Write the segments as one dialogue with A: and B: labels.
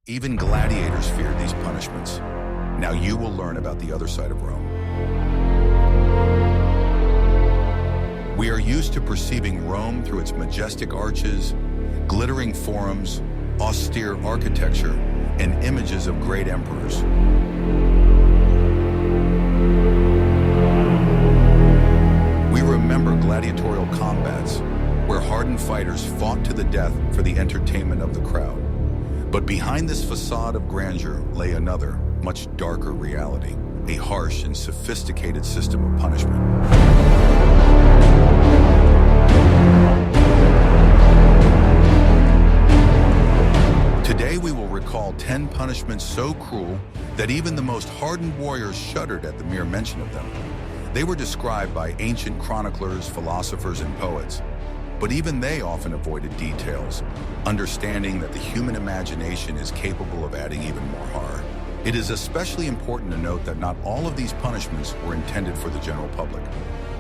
A: Even gladiators feared these punishments. Now you will learn about the other side of Rome. We are used to perceiving Rome through its majestic arches, glittering forums, austere architecture, and images of great emperors. We remember gladiatorial combats, where hardened fighters fought to the death for the entertainment of the crowd. But behind this facade of grandeur lay another, much darker reality, a harsh and sophisticated system of punishment. Today we will recall 10 punishments so cruel that even the most hardened warriors shuddered at the mere mention of them. They were described by ancient chroniclers, philosophers, and poets, but even they often avoided details, understanding that the human imagination is capable of adding even more horror. It is especially important to note that not all of these punishments were intended for the general public.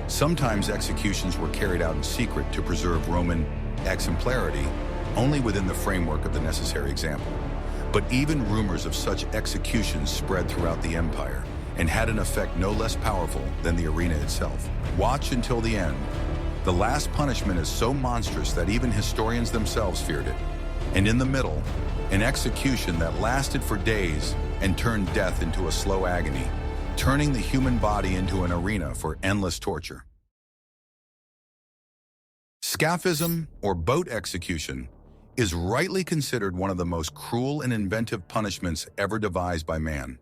A: Sometimes executions were carried out in secret to preserve Roman exemplarity, only within the framework of the necessary example. But even rumors of such executions spread throughout the empire and had an effect no less powerful than the arena itself. Watch until the end. The last punishment is so monstrous that even historians themselves feared it. And in the middle, an execution that lasted for days and turned death into a slow agony, turning the human body into an arena for endless torture. Scaphism, or boat execution, is rightly considered one of the most cruel and inventive punishments ever devised by man.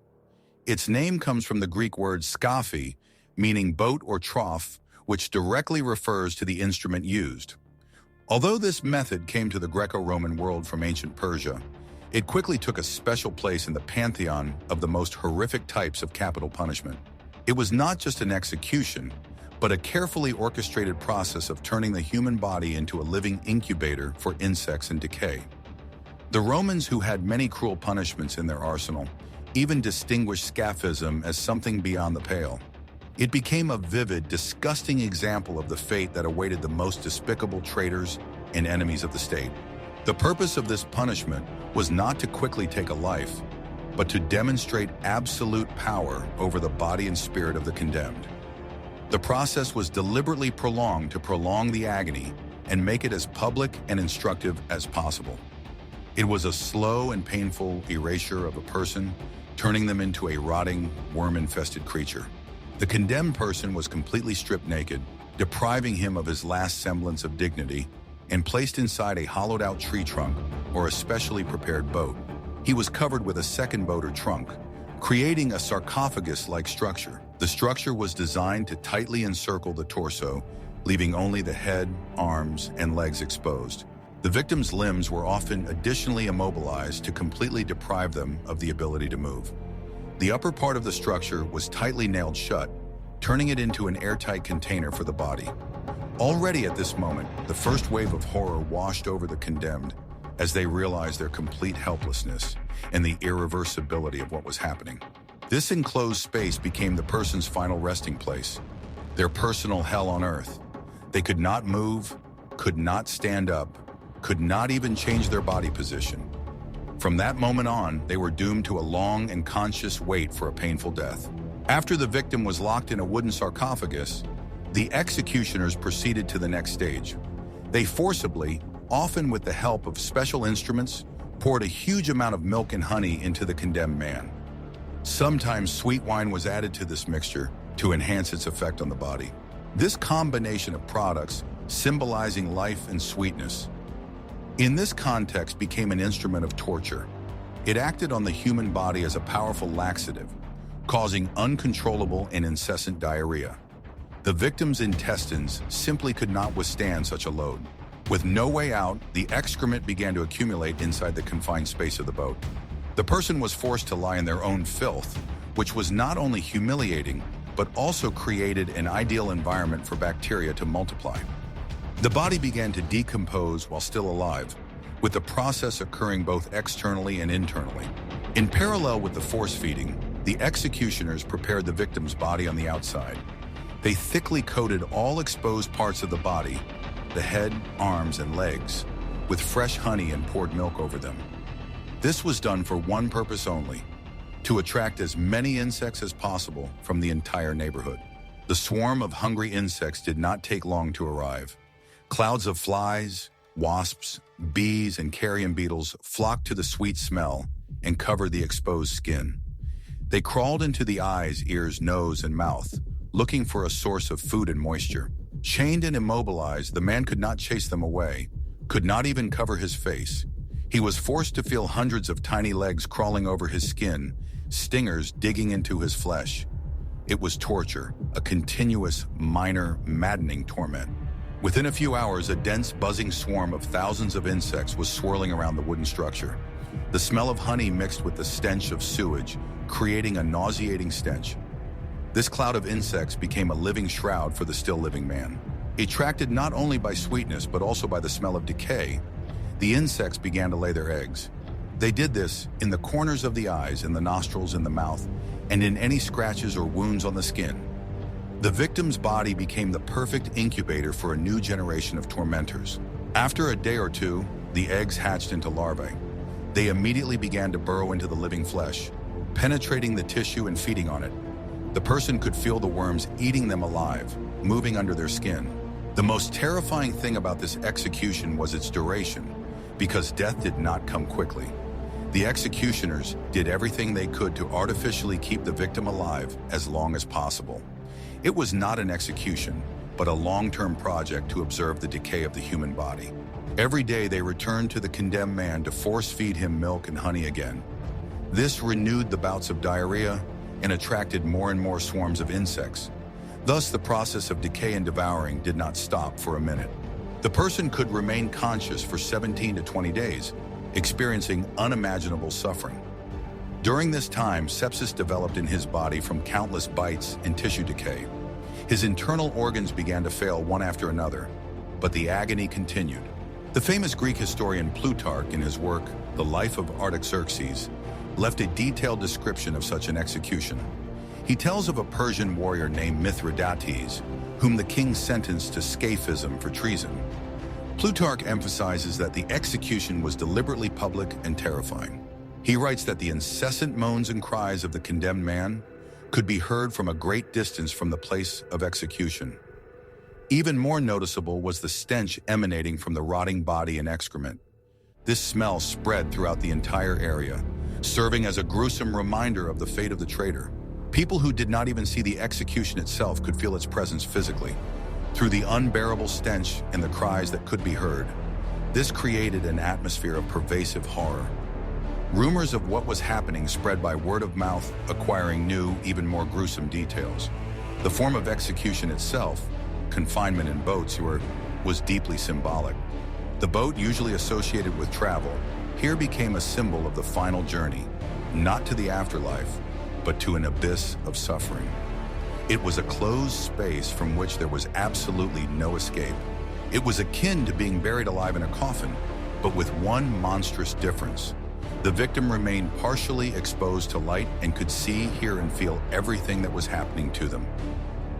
A: Its name comes from the Greek word scaphi, meaning boat or trough, which directly refers to the instrument used. Although this method came to the Greco-Roman world from ancient Persia, it quickly took a special place in the pantheon of the most horrific types of capital punishment. It was not just an execution, but a carefully orchestrated process of turning the human body into a living incubator for insects and decay. The Romans, who had many cruel punishments in their arsenal, even distinguished Scaphism as something beyond the pale. It became a vivid, disgusting example of the fate that awaited the most despicable traitors and enemies of the state. The purpose of this punishment was not to quickly take a life, but to demonstrate absolute power over the body and spirit of the condemned. The process was deliberately prolonged to prolong the agony and make it as public and instructive as possible. It was a slow and painful erasure of a person, turning them into a rotting, worm-infested creature. The condemned person was completely stripped naked, depriving him of his last semblance of dignity, and placed inside a hollowed-out tree trunk or a specially prepared boat. He was covered with a second boat or trunk, creating a sarcophagus-like structure. The structure was designed to tightly encircle the torso, leaving only the head, arms, and legs exposed. The victim's limbs were often additionally immobilized to completely deprive them of the ability to move. The upper part of the structure was tightly nailed shut, turning it into an airtight container for the body. Already at this moment, the first wave of horror washed over the condemned as they realized their complete helplessness and the irreversibility of what was happening. This enclosed space became the person's final resting place, their personal hell on earth. They could not move, could not stand up, could not even change their body position. From that moment on, they were doomed to a long and conscious wait for a painful death. After the victim was locked in a wooden sarcophagus, the executioners proceeded to the next stage. They forcibly, often with the help of special instruments, poured a huge amount of milk and honey into the condemned man. Sometimes sweet wine was added to this mixture to enhance its effect on the body. This combination of products, symbolizing life and sweetness, in this context became an instrument of torture. It acted on the human body as a powerful laxative, causing uncontrollable and incessant diarrhea. The victim's intestines simply could not withstand such a load. With no way out, the excrement began to accumulate inside the confined space of the boat. The person was forced to lie in their own filth, which was not only humiliating, but also created an ideal environment for bacteria to multiply. The body began to decompose while still alive, with the process occurring both externally and internally. In parallel with the force feeding, the executioners prepared the victim's body on the outside. They thickly coated all exposed parts of the body, the head, arms, and legs, with fresh honey and poured milk over them. This was done for one purpose only: to attract as many insects as possible from the entire neighborhood. The swarm of hungry insects did not take long to arrive. Clouds of flies, wasps, bees, and carrion beetles flocked to the sweet smell and covered the exposed skin. They crawled into the eyes, ears, nose, and mouth, looking for a source of food and moisture. Chained and immobilized, the man could not chase them away, could not even cover his face. He was forced to feel hundreds of tiny legs crawling over his skin, stingers digging into his flesh. It was torture, a continuous, minor, maddening torment. Within a few hours, a dense, buzzing swarm of thousands of insects was swirling around the wooden structure. The smell of honey mixed with the stench of sewage, creating a nauseating stench. This cloud of insects became a living shroud for the still living man. Attracted not only by sweetness but also by the smell of decay, the insects began to lay their eggs. They did this in the corners of the eyes, in the nostrils, in the mouth, and in any scratches or wounds on the skin. The victim's body became the perfect incubator for a new generation of tormentors. After a day or two, the eggs hatched into larvae. They immediately began to burrow into the living flesh, penetrating the tissue and feeding on it. The person could feel the worms eating them alive, moving under their skin. The most terrifying thing about this execution was its duration, because death did not come quickly. The executioners did everything they could to artificially keep the victim alive as long as possible. It was not an execution, but a long-term project to observe the decay of the human body. Every day they returned to the condemned man to force-feed him milk and honey again. This renewed the bouts of diarrhea and attracted more and more swarms of insects. Thus, the process of decay and devouring did not stop for a minute. The person could remain conscious for 17 to 20 days, experiencing unimaginable suffering. During this time, sepsis developed in his body from countless bites and tissue decay. His internal organs began to fail one after another, but the agony continued. The famous Greek historian Plutarch, in his work, The Life of Artaxerxes, left a detailed description of such an execution. He tells of a Persian warrior named Mithridates, whom the king sentenced to Scaphism for treason. Plutarch emphasizes that the execution was deliberately public and terrifying. He writes that the incessant moans and cries of the condemned man could be heard from a great distance from the place of execution. Even more noticeable was the stench emanating from the rotting body and excrement. This smell spread throughout the entire area, serving as a gruesome reminder of the fate of the traitor. People who did not even see the execution itself could feel its presence physically. Through the unbearable stench and the cries that could be heard, this created an atmosphere of pervasive horror. Rumors of what was happening spread by word of mouth, acquiring new, even more gruesome details. The form of execution itself, confinement in boats, was deeply symbolic. The boat, usually associated with travel, here became a symbol of the final journey, not to the afterlife, but to an abyss of suffering. It was a closed space from which there was absolutely no escape. It was akin to being buried alive in a coffin, but with one monstrous difference. The victim remained partially exposed to light and could see, hear, and feel everything that was happening to them.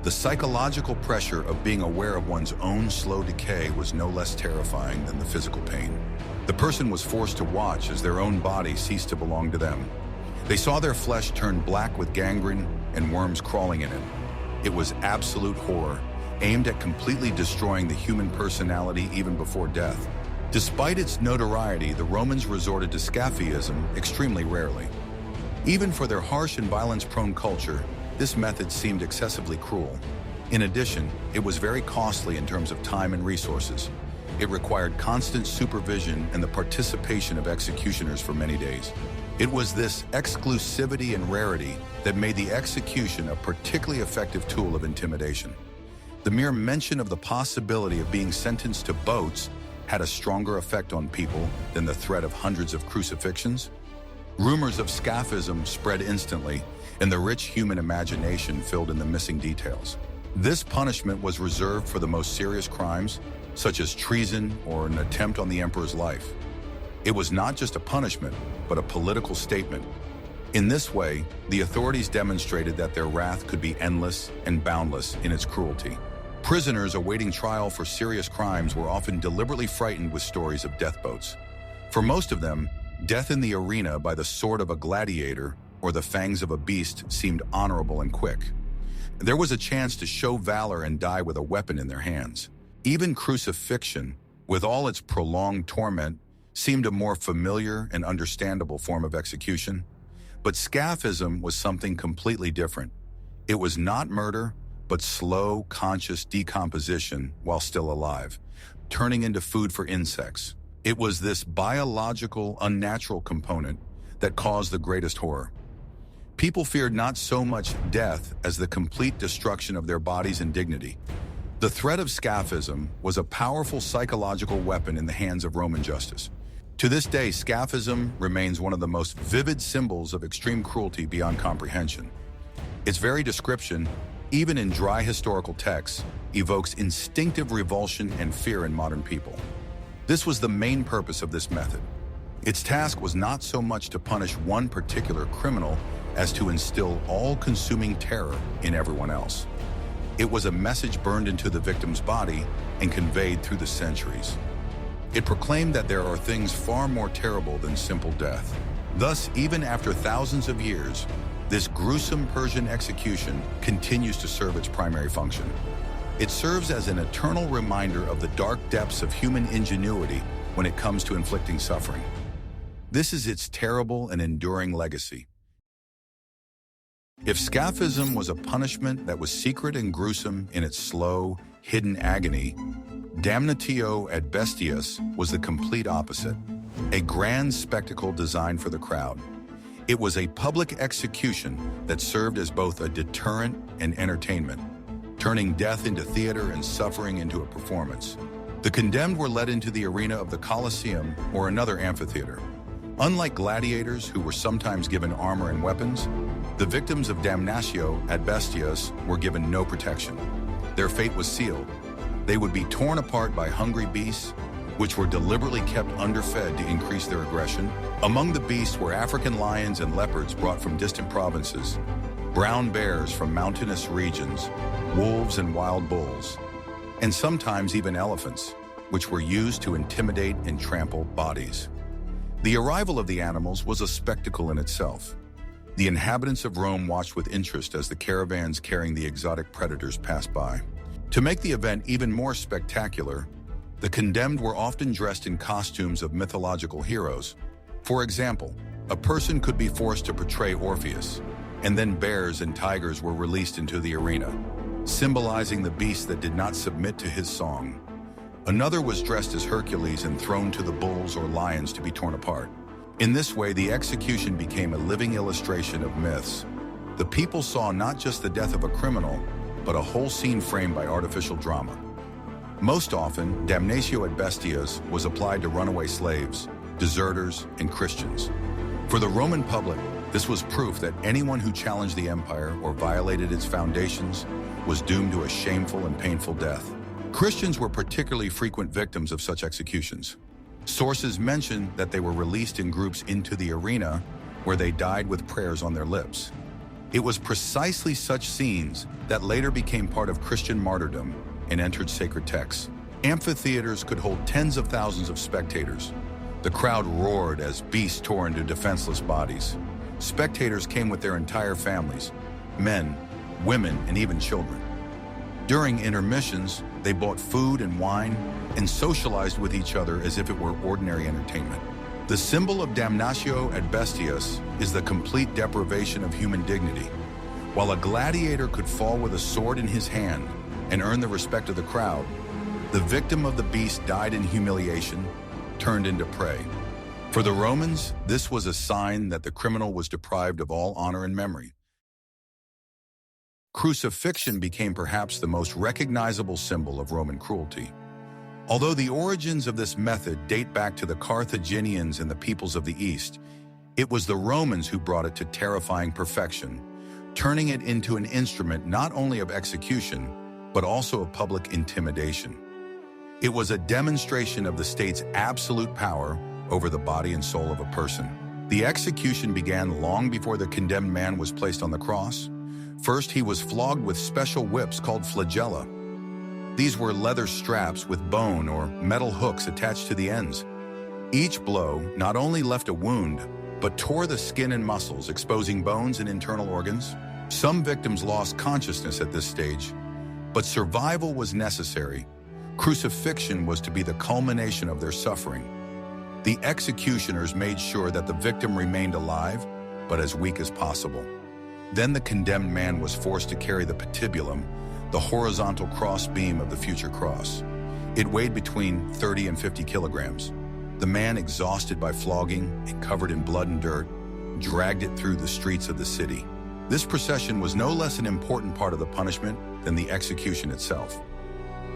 A: The psychological pressure of being aware of one's own slow decay was no less terrifying than the physical pain. The person was forced to watch as their own body ceased to belong to them. They saw their flesh turn black with gangrene and worms crawling in it. It was absolute horror, aimed at completely destroying the human personality even before death. Despite its notoriety, the Romans resorted to Scaphism extremely rarely. Even for their harsh and violence-prone culture, this method seemed excessively cruel. In addition, it was very costly in terms of time and resources. It required constant supervision and the participation of executioners for many days. It was this exclusivity and rarity that made the execution a particularly effective tool of intimidation. The mere mention of the possibility of being sentenced to boats had a stronger effect on people than the threat of hundreds of crucifixions. Rumors of Scaphism spread instantly, and the rich human imagination filled in the missing details. This punishment was reserved for the most serious crimes, such as treason or an attempt on the emperor's life. It was not just a punishment, but a political statement. In this way, the authorities demonstrated that their wrath could be endless and boundless in its cruelty. Prisoners awaiting trial for serious crimes were often deliberately frightened with stories of death boats. For most of them, Death in the arena by the sword of a gladiator or the fangs of a beast seemed honorable and quick. There was a chance to show valor and die with a weapon in their hands. Even crucifixion, with all its prolonged torment, seemed a more familiar and understandable form of execution. But Scaphism was something completely different. It was not murder, but slow, conscious decomposition while still alive, turning into food for insects. It was this biological, unnatural component that caused the greatest horror. People feared not so much death as the complete destruction of their bodies and dignity. The threat of Scaphism was a powerful psychological weapon in the hands of Roman justice. To this day, Scaphism remains one of the most vivid symbols of extreme cruelty beyond comprehension. Its very description, even in dry historical texts, evokes instinctive revulsion and fear in modern people. This was the main purpose of this method. Its task was not so much to punish one particular criminal as to instill all-consuming terror in everyone else. It was a message burned into the victim's body and conveyed through the centuries. It proclaimed that there are things far more terrible than simple death. Thus, even after thousands of years, this gruesome Persian execution continues to serve its primary function. It serves as an eternal reminder of the dark depths of human ingenuity when it comes to inflicting suffering. This is its terrible and enduring legacy. If Scaphism was a punishment that was secret and gruesome in its slow, hidden agony, Damnatio et bestias was the complete opposite, a grand spectacle designed for the crowd. It was a public execution that served as both a deterrent and entertainment, turning death into theater and suffering into a performance. The condemned were led into the arena of the Colosseum or another amphitheater. Unlike gladiators who were sometimes given armor and weapons, the victims of Damnatio et bestias were given no protection. Their fate was sealed. They would be torn apart by hungry beasts, which were deliberately kept underfed to increase their aggression. Among the beasts were African lions and leopards brought from distant provinces, brown bears from mountainous regions, wolves and wild bulls, and sometimes even elephants, which were used to intimidate and trample bodies. The arrival of the animals was a spectacle in itself. The inhabitants of Rome watched with interest as the caravans carrying the exotic predators passed by. To make the event even more spectacular, the condemned were often dressed in costumes of mythological heroes. For example, a person could be forced to portray Orpheus, and then bears and tigers were released into the arena, symbolizing the beasts that did not submit to his song. Another was dressed as Hercules and thrown to the bulls or lions to be torn apart. In this way, the execution became a living illustration of myths. The people saw not just the death of a criminal, but a whole scene framed by artificial drama. Most often, Damnatio et bestias was applied to runaway slaves, deserters, and Christians. For the Roman public, this was proof that anyone who challenged the empire or violated its foundations was doomed to a shameful and painful death. Christians were particularly frequent victims of such executions. Sources mention that they were released in groups into the arena, where they died with prayers on their lips. It was precisely such scenes that later became part of Christian martyrdom and entered sacred texts. Amphitheaters could hold tens of thousands of spectators. The crowd roared as beasts tore into defenseless bodies. Spectators came with their entire families, men, women, and even children. During intermissions, they bought food and wine and socialized with each other as if it were ordinary entertainment. The symbol of Damnatio et bestias is the complete deprivation of human dignity. While a gladiator could fall with a sword in his hand and earn the respect of the crowd, the victim of the beast died in humiliation, turned into prey. For the Romans, this was a sign that the criminal was deprived of all honor and memory. Crucifixion became perhaps the most recognizable symbol of Roman cruelty. Although the origins of this method date back to the Carthaginians and the peoples of the East, it was the Romans who brought it to terrifying perfection, turning it into an instrument not only of execution, but also of public intimidation. It was a demonstration of the state's absolute power over the body and soul of a person. The execution began long before the condemned man was placed on the cross. First, he was flogged with special whips called flagella. These were leather straps with bone or metal hooks attached to the ends. Each blow not only left a wound, but tore the skin and muscles, exposing bones and internal organs. Some victims lost consciousness at this stage, but survival was necessary. Crucifixion was to be the culmination of their suffering. The executioners made sure that the victim remained alive, but as weak as possible. Then the condemned man was forced to carry the patibulum, the horizontal cross beam of the future cross. It weighed between 30 and 50 kilograms. The man, exhausted by flogging and covered in blood and dirt, dragged it through the streets of the city. This procession was no less an important part of the punishment than the execution itself.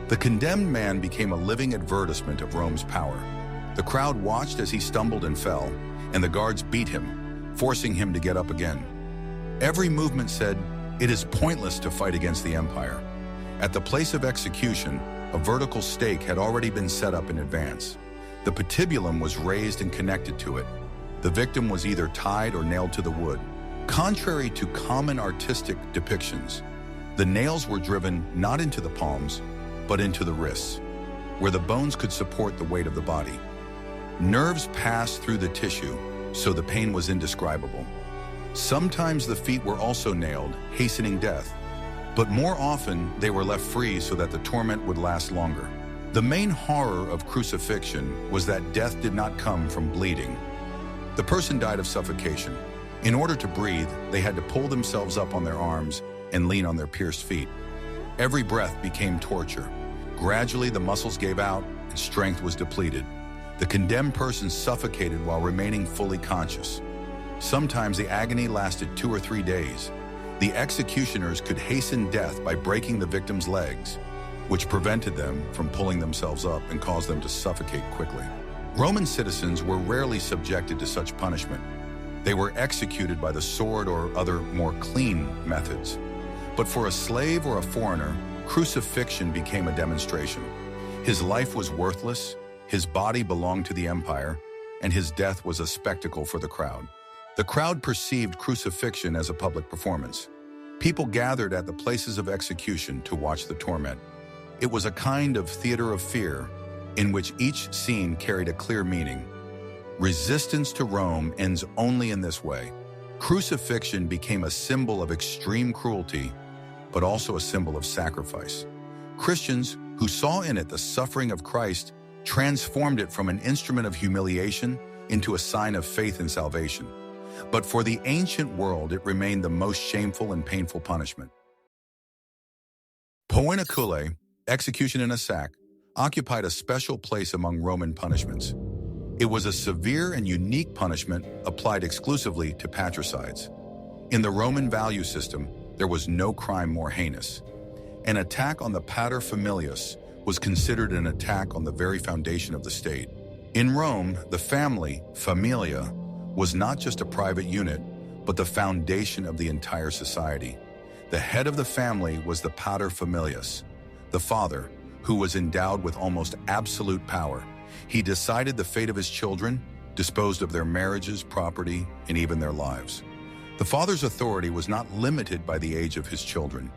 A: The condemned man became a living advertisement of Rome's power. The crowd watched as he stumbled and fell, and the guards beat him, forcing him to get up again. Every movement said, "It is pointless to fight against the empire." At the place of execution, a vertical stake had already been set up in advance. The patibulum was raised and connected to it. The victim was either tied or nailed to the wood. Contrary to common artistic depictions, the nails were driven not into the palms, but into the wrists, where the bones could support the weight of the body. Nerves passed through the tissue, so the pain was indescribable. Sometimes the feet were also nailed, hastening death, but more often they were left free so that the torment would last longer. The main horror of crucifixion was that death did not come from bleeding. The person died of suffocation. In order to breathe, they had to pull themselves up on their arms and lean on their pierced feet. Every breath became torture. Gradually, the muscles gave out and strength was depleted. The condemned person suffocated while remaining fully conscious. Sometimes the agony lasted 2 or 3 days. The executioners could hasten death by breaking the victim's legs, which prevented them from pulling themselves up and caused them to suffocate quickly. Roman citizens were rarely subjected to such punishment. They were executed by the sword or other more clean methods. But for a slave or a foreigner, crucifixion became a demonstration. His life was worthless, his body belonged to the empire, and his death was a spectacle for the crowd. The crowd perceived crucifixion as a public performance. People gathered at the places of execution to watch the torment. It was a kind of theater of fear, in which each scene carried a clear meaning. Resistance to Rome ends only in this way. Crucifixion became a symbol of extreme cruelty, but also a symbol of sacrifice. Christians, who saw in it the suffering of Christ, transformed it from an instrument of humiliation into a sign of faith and salvation. But for the ancient world, it remained the most shameful and painful punishment. Poenacule, execution in a sack, occupied a special place among Roman punishments. It was a severe and unique punishment applied exclusively to patricides. In the Roman value system, there was no crime more heinous. An attack on the pater familias was considered an attack on the very foundation of the state. In Rome, the family, familia, was not just a private unit, but the foundation of the entire society. The head of the family was the pater familias, the father, who was endowed with almost absolute power. He decided the fate of his children, disposed of their marriages, property, and even their lives. The father's authority was not limited by the age of his children.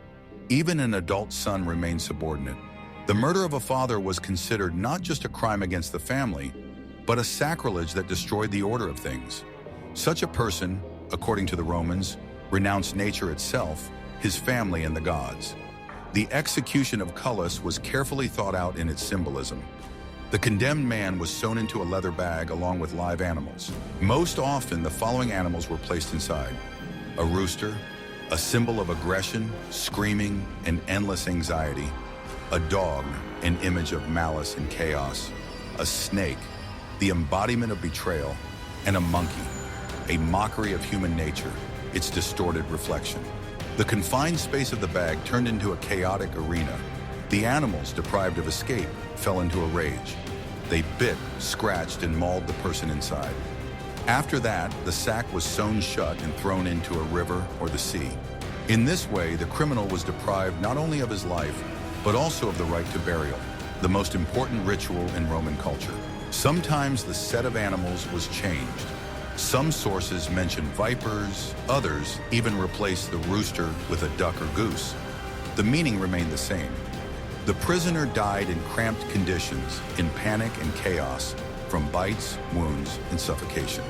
A: Even an adult son remained subordinate. The murder of a father was considered not just a crime against the family, but a sacrilege that destroyed the order of things. Such a person, according to the Romans, renounced nature itself, his family, and the gods. The execution of Colosseum was carefully thought out in its symbolism. The condemned man was sewn into a leather bag along with live animals. Most often, the following animals were placed inside: a rooster, a symbol of aggression, screaming, and endless anxiety; a dog, an image of malice and chaos; a snake, the embodiment of betrayal; and a monkey, a mockery of human nature, its distorted reflection. The confined space of the bag turned into a chaotic arena. The animals, deprived of escape, fell into a rage. They bit, scratched, and mauled the person inside. After that, the sack was sewn shut and thrown into a river or the sea. In this way, the criminal was deprived not only of his life, but also of the right to burial, the most important ritual in Roman culture. Sometimes the set of animals was changed. Some sources mention vipers, others even replaced the rooster with a duck or goose. The meaning remained the same. The prisoner died in cramped conditions, in panic and chaos, from bites, wounds, and suffocation.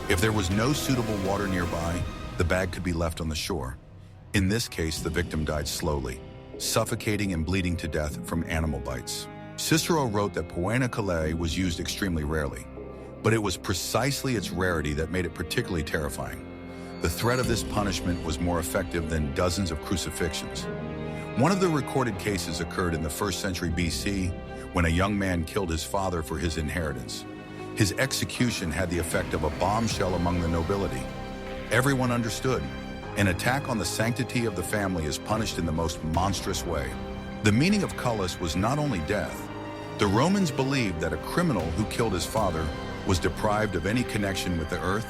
A: If there was no suitable water nearby, the bag could be left on the shore. In this case, the victim died slowly, suffocating and bleeding to death from animal bites. Cicero wrote that poena calae was used extremely rarely, but it was precisely its rarity that made it particularly terrifying. The threat of this punishment was more effective than dozens of crucifixions. One of the recorded cases occurred in the 1st century BC when a young man killed his father for his inheritance. His execution had the effect of a bombshell among the nobility. Everyone understood. An attack on the sanctity of the family is punished in the most monstrous way. The meaning of culus was not only death. The Romans believed that a criminal who killed his father was deprived of any connection with the earth,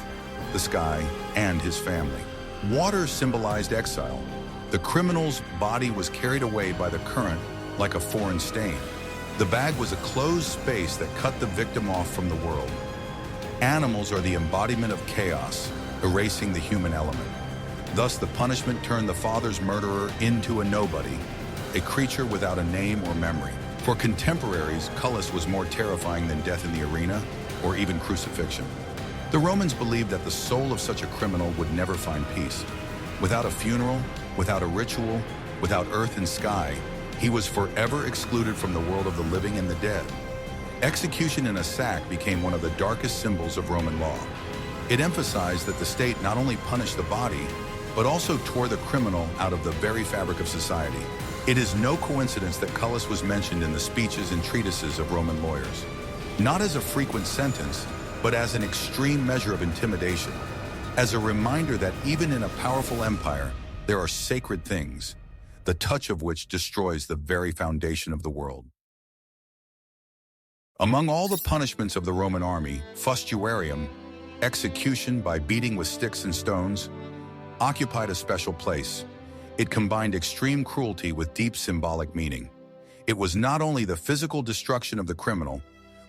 A: the sky, and his family. Water symbolized exile. The criminal's body was carried away by the current like a foreign stain. The bag was a closed space that cut the victim off from the world. Animals are the embodiment of chaos, erasing the human element. Thus, the punishment turned the father's murderer into a nobody, a creature without a name or memory. For contemporaries, culus was more terrifying than death in the arena or even crucifixion. The Romans believed that the soul of such a criminal would never find peace. Without a funeral, without a ritual, without earth and sky, he was forever excluded from the world of the living and the dead. Execution in a sack became one of the darkest symbols of Roman law. It emphasized that the state not only punished the body, but also tore the criminal out of the very fabric of society. It is no coincidence that culus was mentioned in the speeches and treatises of Roman lawyers, not as a frequent sentence, but as an extreme measure of intimidation, as a reminder that even in a powerful empire, there are sacred things, the touch of which destroys the very foundation of the world. Among all the punishments of the Roman army, Fustuarium, execution by beating with sticks and stones, occupied a special place. It combined extreme cruelty with deep symbolic meaning. It was not only the physical destruction of the criminal,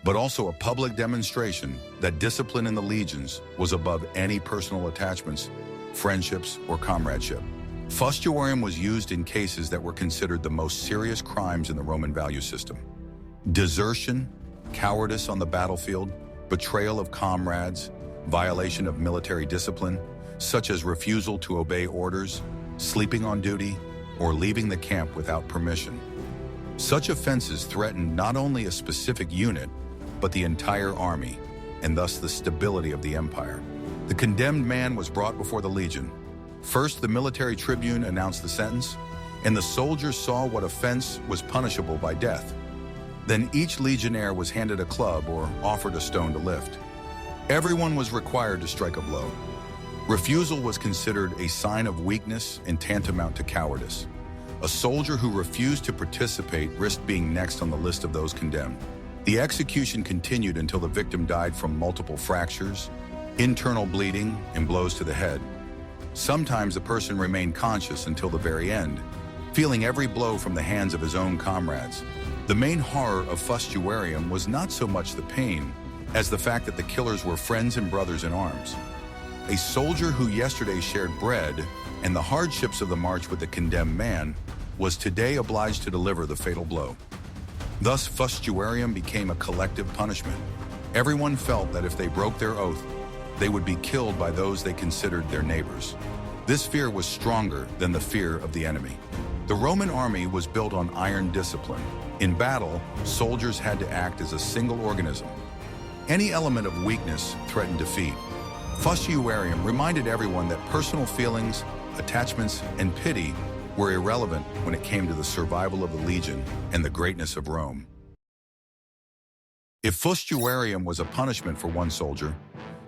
A: but also a public demonstration that discipline in the legions was above any personal attachments, friendships, or comradeship. Fustuarium was used in cases that were considered the most serious crimes in the Roman value system. Desertion, cowardice on the battlefield, betrayal of comrades, violation of military discipline, such as refusal to obey orders, sleeping on duty, or leaving the camp without permission. Such offenses threatened not only a specific unit, but the entire army, and thus the stability of the empire. The condemned man was brought before the legion. First, the military tribune announced the sentence, and the soldiers saw what offense was punishable by death. Then each legionnaire was handed a club or offered a stone to lift. Everyone was required to strike a blow. Refusal was considered a sign of weakness and tantamount to cowardice. A soldier who refused to participate risked being next on the list of those condemned. The execution continued until the victim died from multiple fractures, internal bleeding, and blows to the head. Sometimes the person remained conscious until the very end, feeling every blow from the hands of his own comrades. The main horror of Fustuarium was not so much the pain as the fact that the killers were friends and brothers in arms. A soldier who yesterday shared bread and the hardships of the march with the condemned man was today obliged to deliver the fatal blow. Thus, Fustuarium became a collective punishment. Everyone felt that if they broke their oath, they would be killed by those they considered their neighbors. This fear was stronger than the fear of the enemy. The Roman army was built on iron discipline. In battle, soldiers had to act as a single organism. Any element of weakness threatened defeat. Fustuarium reminded everyone that personal feelings, attachments, and pity were irrelevant when it came to the survival of the legion and the greatness of Rome. If Fustuarium was a punishment for one soldier,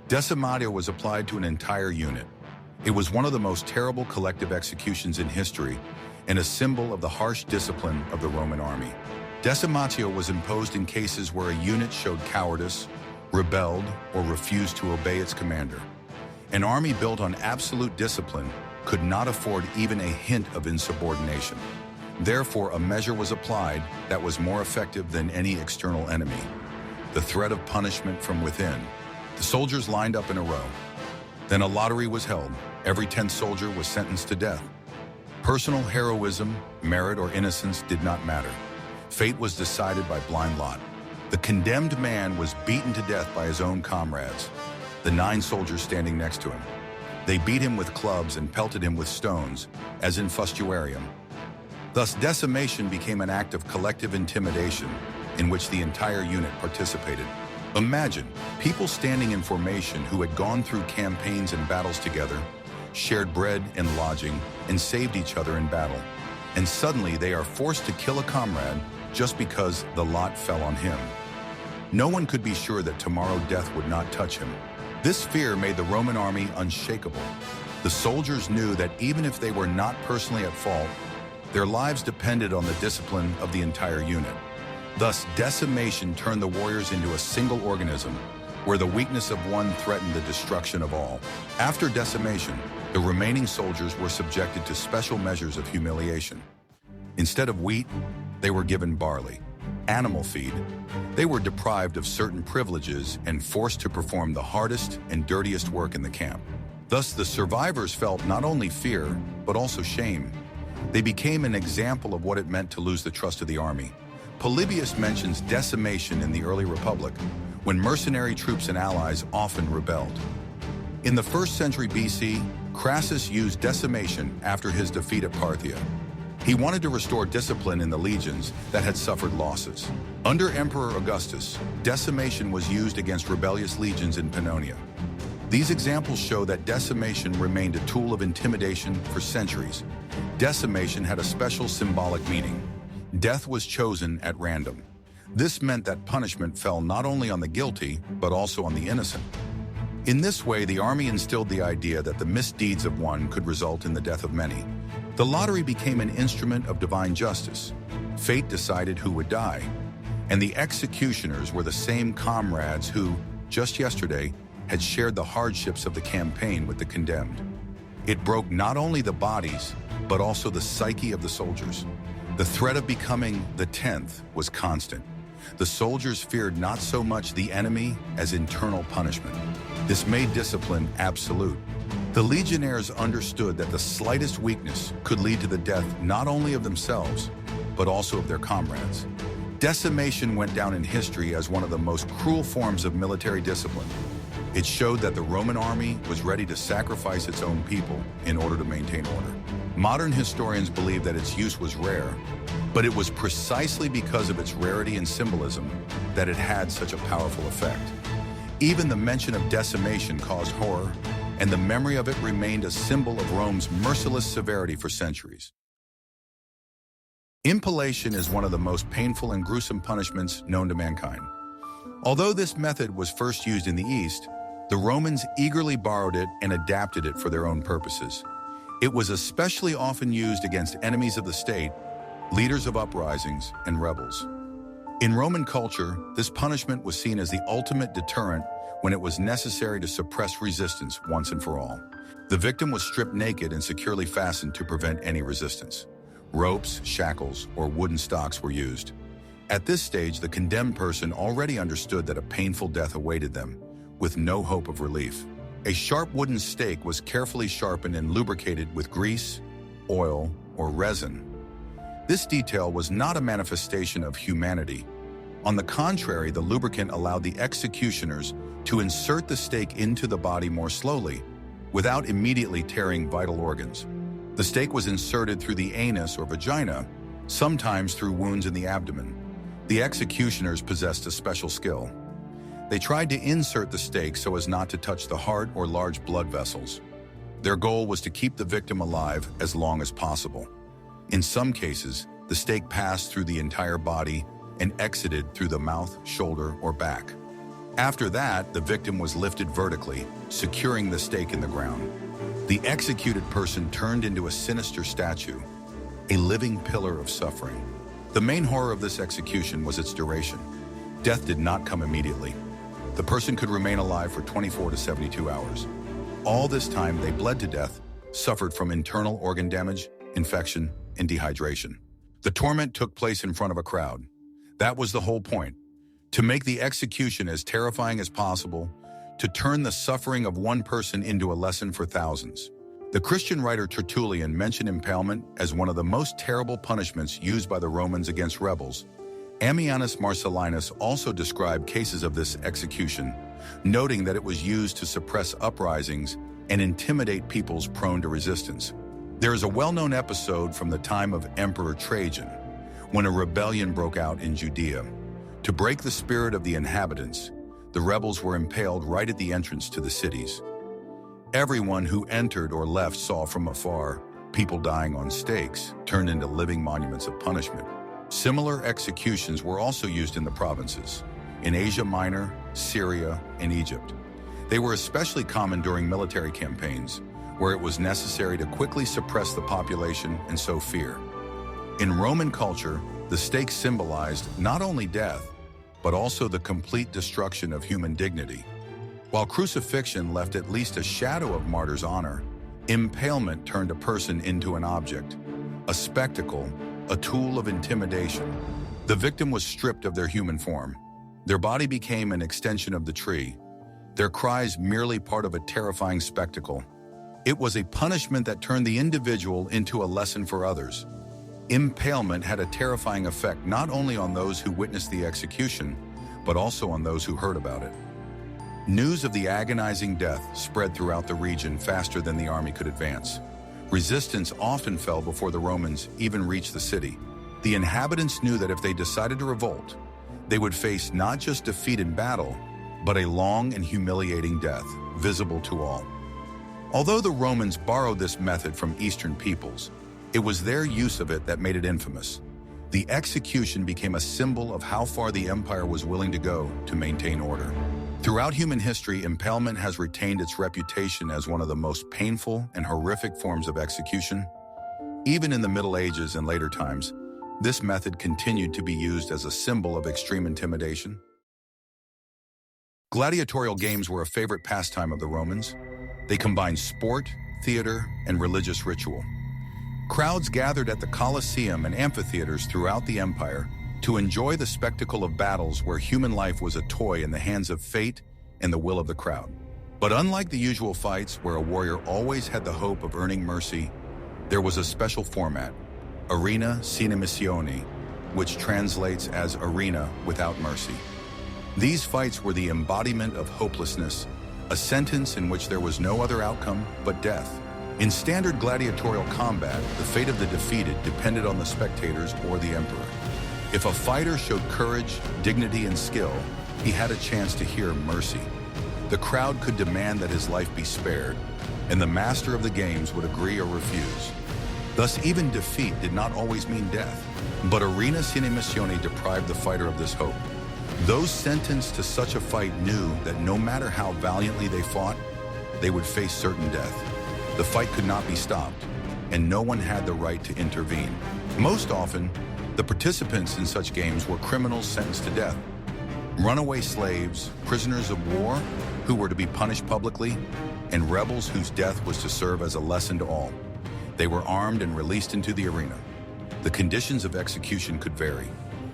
A: Decimatio was applied to an entire unit. It was one of the most terrible collective executions in history and a symbol of the harsh discipline of the Roman army. Decimatio was imposed in cases where a unit showed cowardice, rebelled, or refused to obey its commander. An army built on absolute discipline could not afford even a hint of insubordination. Therefore, a measure was applied that was more effective than any external enemy: the threat of punishment from within. The soldiers lined up in a row. Then a lottery was held. Every 10th soldier was sentenced to death. Personal heroism, merit, or innocence did not matter. Fate was decided by blind lot. The condemned man was beaten to death by his own comrades, the 9 soldiers standing next to him. They beat him with clubs and pelted him with stones, as in Fustuarium. Thus, decimation became an act of collective intimidation in which the entire unit participated. Imagine people standing in formation who had gone through campaigns and battles together, shared bread and lodging, and saved each other in battle. And suddenly they are forced to kill a comrade just because the lot fell on him. No one could be sure that tomorrow death would not touch him. This fear made the Roman army unshakable. The soldiers knew that even if they were not personally at fault, their lives depended on the discipline of the entire unit. Thus, decimation turned the warriors into a single organism, where the weakness of one threatened the destruction of all. After decimation, the remaining soldiers were subjected to special measures of humiliation. Instead of wheat, they were given barley, animal feed. They were deprived of certain privileges and forced to perform the hardest and dirtiest work in the camp. Thus, the survivors felt not only fear, but also shame. They became an example of what it meant to lose the trust of the army. Polybius mentions decimation in the early Republic, when mercenary troops and allies often rebelled. In the 1st century BC, Crassus used decimation after his defeat at Parthia. He wanted to restore discipline in the legions that had suffered losses. Under Emperor Augustus, decimation was used against rebellious legions in Pannonia. These examples show that decimation remained a tool of intimidation for centuries. Decimation had a special symbolic meaning. Death was chosen at random. This meant that punishment fell not only on the guilty, but also on the innocent. In this way, the army instilled the idea that the misdeeds of one could result in the death of many. The lottery became an instrument of divine justice. Fate decided who would die. And the executioners were the same comrades who, just yesterday, had shared the hardships of the campaign with the condemned. It broke not only the bodies, but also the psyche of the soldiers. The threat of becoming the 10th was constant. The soldiers feared not so much the enemy as internal punishment. This made discipline absolute. The legionnaires understood that the slightest weakness could lead to the death not only of themselves, but also of their comrades. Decimation went down in history as one of the most cruel forms of military discipline. It showed that the Roman army was ready to sacrifice its own people in order to maintain order. Modern historians believe that its use was rare, but it was precisely because of its rarity and symbolism that it had such a powerful effect. Even the mention of decimation caused horror, and the memory of it remained a symbol of Rome's merciless severity for centuries. Impalation is one of the most painful and gruesome punishments known to mankind. Although this method was first used in the East, the Romans eagerly borrowed it and adapted it for their own purposes. It was especially often used against enemies of the state, leaders of uprisings, and rebels. In Roman culture, this punishment was seen as the ultimate deterrent when it was necessary to suppress resistance once and for all. The victim was stripped naked and securely fastened to prevent any resistance. Ropes, shackles, or wooden stocks were used. At this stage, the condemned person already understood that a painful death awaited them, with no hope of relief. A sharp wooden stake was carefully sharpened and lubricated with grease, oil, or resin. This detail was not a manifestation of humanity. On the contrary, the lubricant allowed the executioners to insert the stake into the body more slowly, without immediately tearing vital organs. The stake was inserted through the anus or vagina, sometimes through wounds in the abdomen. The executioners possessed a special skill. They tried to insert the stake so as not to touch the heart or large blood vessels. Their goal was to keep the victim alive as long as possible. In some cases, the stake passed through the entire body and exited through the mouth, shoulder, or back. After that, the victim was lifted vertically, securing the stake in the ground. The executed person turned into a sinister statue, a living pillar of suffering. The main horror of this execution was its duration. Death did not come immediately. The person could remain alive for 24 to 72 hours. All this time, they bled to death, suffered from internal organ damage, infection, and dehydration. The torment took place in front of a crowd. That was the whole point. To make the execution as terrifying as possible, to turn the suffering of one person into a lesson for thousands. The Christian writer Tertullian mentioned impalement as one of the most terrible punishments used by the Romans against rebels, Ammianus Marcellinus also described cases of this execution, noting that it was used to suppress uprisings and intimidate peoples prone to resistance. There is a well-known episode from the time of Emperor Trajan, when a rebellion broke out in Judea. To break the spirit of the inhabitants, the rebels were impaled right at the entrance to the cities. Everyone who entered or left saw from afar people dying on stakes, turned into living monuments of punishment. Similar executions were also used in the provinces, in Asia Minor, Syria, and Egypt. They were especially common during military campaigns, where it was necessary to quickly suppress the population and sow fear. In Roman culture, the stake symbolized not only death, but also the complete destruction of human dignity. While crucifixion left at least a shadow of martyr's honor, impalement turned a person into an object, a spectacle, a tool of intimidation. The victim was stripped of their human form. Their body became an extension of the tree, their cries merely part of a terrifying spectacle. It was a punishment that turned the individual into a lesson for others. Impalement had a terrifying effect not only on those who witnessed the execution, but also on those who heard about it. News of the agonizing death spread throughout the region faster than the army could advance. Resistance often fell before the Romans even reached the city. The inhabitants knew that if they decided to revolt, they would face not just defeat in battle, but a long and humiliating death, visible to all. Although the Romans borrowed this method from Eastern peoples, it was their use of it that made it infamous. The execution became a symbol of how far the empire was willing to go to maintain order. Throughout human history, impalement has retained its reputation as one of the most painful and horrific forms of execution. Even in the Middle Ages and later times, this method continued to be used as a symbol of extreme intimidation. Gladiatorial games were a favorite pastime of the Romans. They combined sport, theater, and religious ritual. Crowds gathered at the Colosseum and amphitheaters throughout the empire to enjoy the spectacle of battles where human life was a toy in the hands of fate and the will of the crowd. But unlike the usual fights where a warrior always had the hope of earning mercy, there was a special format, arena sine missione, which translates as arena without mercy. These fights were the embodiment of hopelessness, a sentence in which there was no other outcome but death. In standard gladiatorial combat, the fate of the defeated depended on the spectators or the emperor. If a fighter showed courage, dignity, and skill, he had a chance to hear mercy. The crowd could demand that his life be spared, and the master of the games would agree or refuse. Thus, even defeat did not always mean death. But arena sine missione deprived the fighter of this hope. Those sentenced to such a fight knew that no matter how valiantly they fought, they would face certain death. The fight could not be stopped, and no one had the right to intervene. Most often, the participants in such games were criminals sentenced to death, runaway slaves, prisoners of war who were to be punished publicly, and rebels whose death was to serve as a lesson to all. They were armed and released into the arena. The conditions of execution could vary,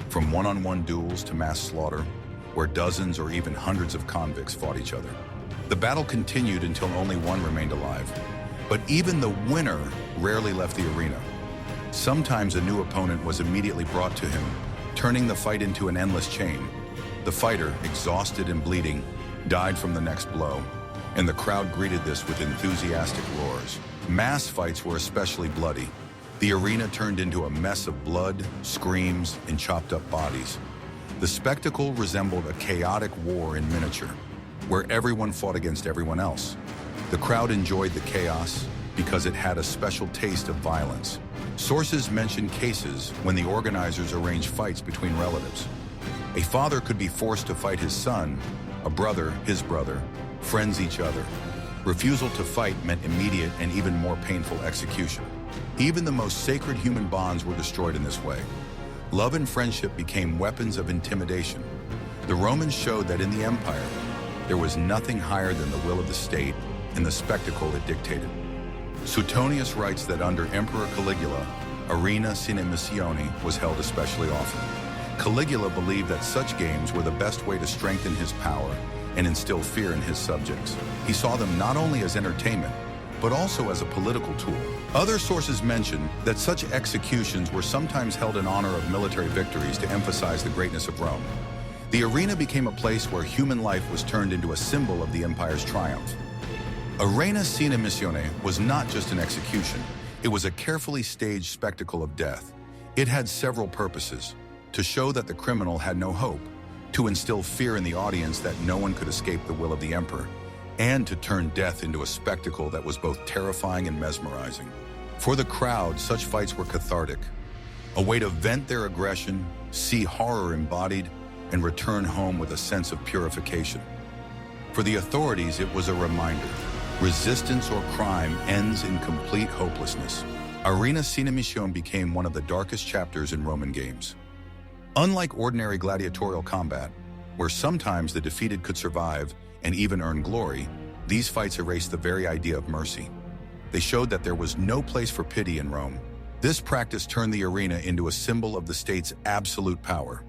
A: from one-on-one duels to mass slaughter, where dozens or even hundreds of convicts fought each other. The battle continued until only one remained alive. But even the winner rarely left the arena. Sometimes a new opponent was immediately brought to him, turning the fight into an endless chain. The fighter, exhausted and bleeding, died from the next blow, and the crowd greeted this with enthusiastic roars. Mass fights were especially bloody. The arena turned into a mess of blood, screams, and chopped up bodies. The spectacle resembled a chaotic war in miniature, where everyone fought against everyone else. The crowd enjoyed the chaos because it had a special taste of violence. Sources mention cases when the organizers arranged fights between relatives. A father could be forced to fight his son, a brother his brother, friends each other. Refusal to fight meant immediate and even more painful execution. Even the most sacred human bonds were destroyed in this way. Love and friendship became weapons of intimidation. The Romans showed that in the empire, there was nothing higher than the will of the state and the spectacle it dictated. Suetonius writes that under Emperor Caligula, arena sine missione was held especially often. Caligula believed that such games were the best way to strengthen his power and instill fear in his subjects. He saw them not only as entertainment, but also as a political tool. Other sources mention that such executions were sometimes held in honor of military victories to emphasize the greatness of Rome. The arena became a place where human life was turned into a symbol of the empire's triumph. Arena sine missione was not just an execution. It was a carefully staged spectacle of death. It had several purposes: to show that the criminal had no hope, to instill fear in the audience that no one could escape the will of the emperor, and to turn death into a spectacle that was both terrifying and mesmerizing. For the crowd, such fights were cathartic, a way to vent their aggression, see horror embodied, and return home with a sense of purification. For the authorities, it was a reminder: resistance or crime ends in complete hopelessness. Arena sine missione became one of the darkest chapters in Roman games. Unlike ordinary gladiatorial combat, where sometimes the defeated could survive and even earn glory, these fights erased the very idea of mercy. They showed that there was no place for pity in Rome. This practice turned the arena into a symbol of the state's absolute power.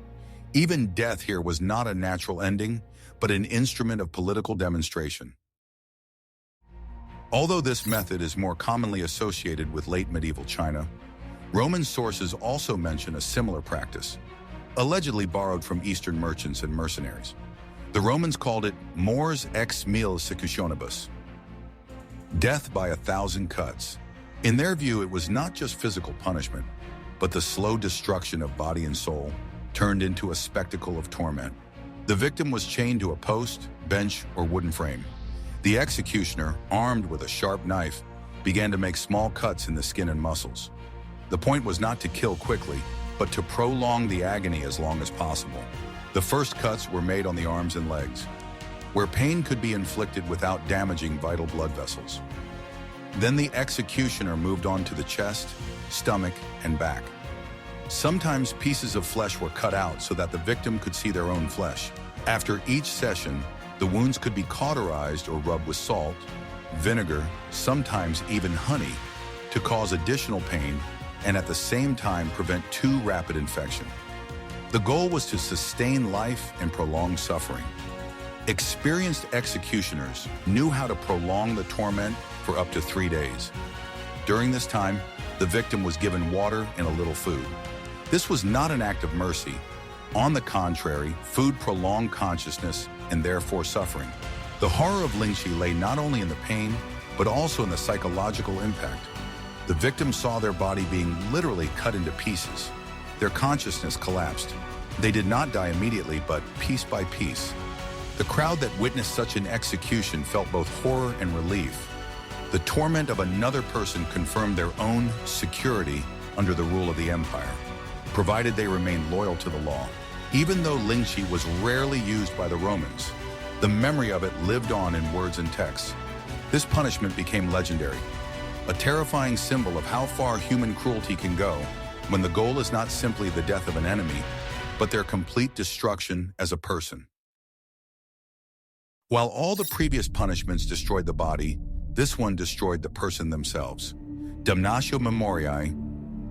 A: Even death here was not a natural ending, but an instrument of political demonstration. Although this method is more commonly associated with late medieval China, Roman sources also mention a similar practice, allegedly borrowed from Eastern merchants and mercenaries. The Romans called it mors ex mille secutionibus, death by 1,000 cuts. In their view, it was not just physical punishment, but the slow destruction of body and soul, turned into a spectacle of torment. The victim was chained to a post, bench, or wooden frame. The executioner, armed with a sharp knife, began to make small cuts in the skin and muscles. The point was not to kill quickly, but to prolong the agony as long as possible. The first cuts were made on the arms and legs, where pain could be inflicted without damaging vital blood vessels. Then the executioner moved on to the chest, stomach, and back. Sometimes pieces of flesh were cut out so that the victim could see their own flesh. After each session, the wounds could be cauterized or rubbed with salt, vinegar, sometimes even honey, to cause additional pain and at the same time prevent too rapid infection. The goal was to sustain life and prolong suffering. Experienced executioners knew how to prolong the torment for up to 3 days. During this time, the victim was given water and a little food. This was not an act of mercy. On the contrary, food prolonged consciousness and therefore suffering. The horror of Lingchi lay not only in the pain, but also in the psychological impact. The victims saw their body being literally cut into pieces. Their consciousness collapsed. They did not die immediately, but piece by piece. The crowd that witnessed such an execution felt both horror and relief. The torment of another person confirmed their own security under the rule of the empire, provided they remained loyal to the law. Even though Lingchi was rarely used by the Romans, the memory of it lived on in words and texts. This punishment became legendary, a terrifying symbol of how far human cruelty can go when the goal is not simply the death of an enemy, but their complete destruction as a person. While all the previous punishments destroyed the body, this one destroyed the person themselves. Damnatio memoriae,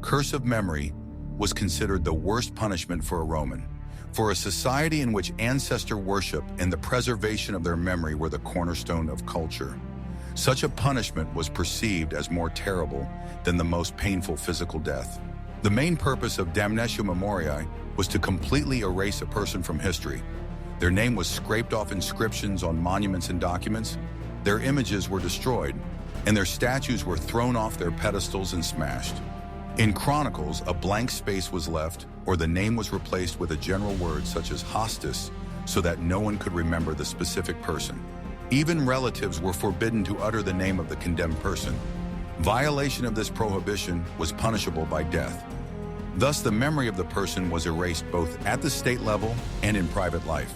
A: curse of memory, was considered the worst punishment for a Roman. For a society in which ancestor worship and the preservation of their memory were the cornerstone of culture, such a punishment was perceived as more terrible than the most painful physical death. The main purpose of Damnatio memoriae was to completely erase a person from history. Their name was scraped off inscriptions on monuments and documents, their images were destroyed, and their statues were thrown off their pedestals and smashed. In Chronicles, a blank space was left, or the name was replaced with a general word such as hostis, so that no one could remember the specific person. Even relatives were forbidden to utter the name of the condemned person. Violation of this prohibition was punishable by death. Thus, the memory of the person was erased both at the state level and in private life.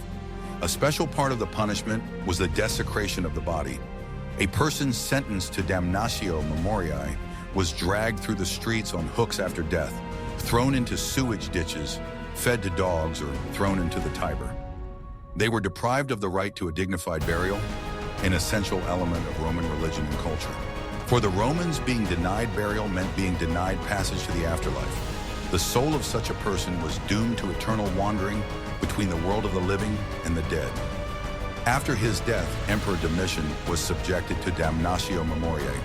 A: A special part of the punishment was the desecration of the body. A person sentenced to damnatio memoriae was dragged through the streets on hooks after death, thrown into sewage ditches, fed to dogs, or thrown into the Tiber. They were deprived of the right to a dignified burial, an essential element of Roman religion and culture. For the Romans, being denied burial meant being denied passage to the afterlife. The soul of such a person was doomed to eternal wandering between the world of the living and the dead. After his death, Emperor Domitian was subjected to damnatio memoriae,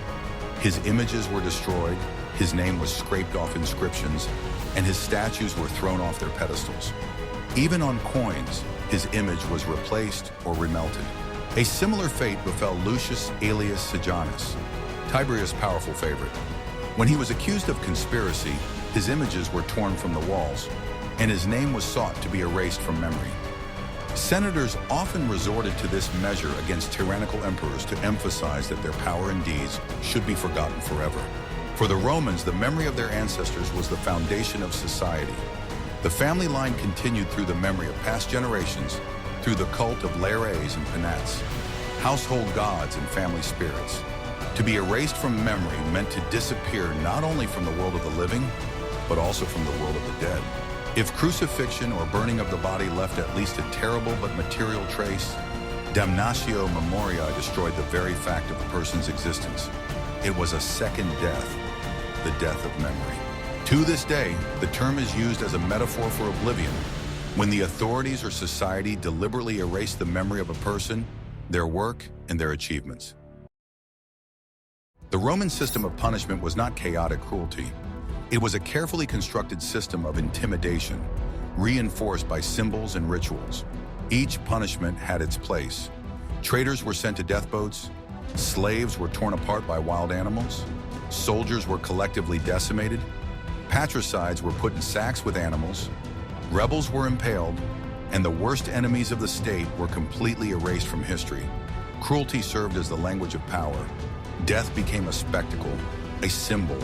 A: His images were destroyed, his name was scraped off inscriptions, and his statues were thrown off their pedestals. Even on coins, his image was replaced or remelted. A similar fate befell Lucius Aelius Sejanus, Tiberius' powerful favorite. When he was accused of conspiracy, his images were torn from the walls, and his name was sought to be erased from memory. Senators often resorted to this measure against tyrannical emperors to emphasize that their power and deeds should be forgotten forever. For the Romans, the memory of their ancestors was the foundation of society. The family line continued through the memory of past generations, through the cult of lares and penates, household gods and family spirits. To be erased from memory meant to disappear not only from the world of the living, but also from the world of the dead. If crucifixion or burning of the body left at least a terrible but material trace, Damnatio memoriae destroyed the very fact of a person's existence. It was a second death, the death of memory. To this day, the term is used as a metaphor for oblivion. When the authorities or society deliberately erase the memory of a person, their work, and their achievements. The Roman system of punishment was not chaotic cruelty. It was a carefully constructed system of intimidation, reinforced by symbols and rituals. Each punishment had its place. Traitors were sent to death boats, slaves were torn apart by wild animals, soldiers were collectively decimated, patricides were put in sacks with animals, rebels were impaled, and the worst enemies of the state were completely erased from history. Cruelty served as the language of power. Death became a spectacle, a symbol,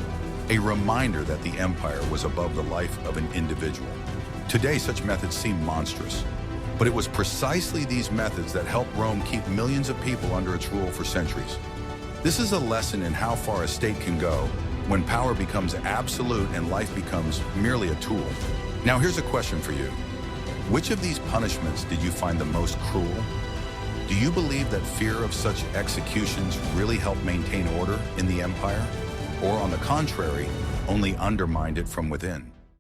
A: a reminder that the empire was above the life of an individual. Today, such methods seem monstrous, but it was precisely these methods that helped Rome keep millions of people under its rule for centuries. This is a lesson in how far a state can go when power becomes absolute and life becomes merely a tool. Now here's a question for you. Which of these punishments did you find the most cruel? Do you believe that fear of such executions really helped maintain order in the empire? Or on the contrary, only undermined it from within?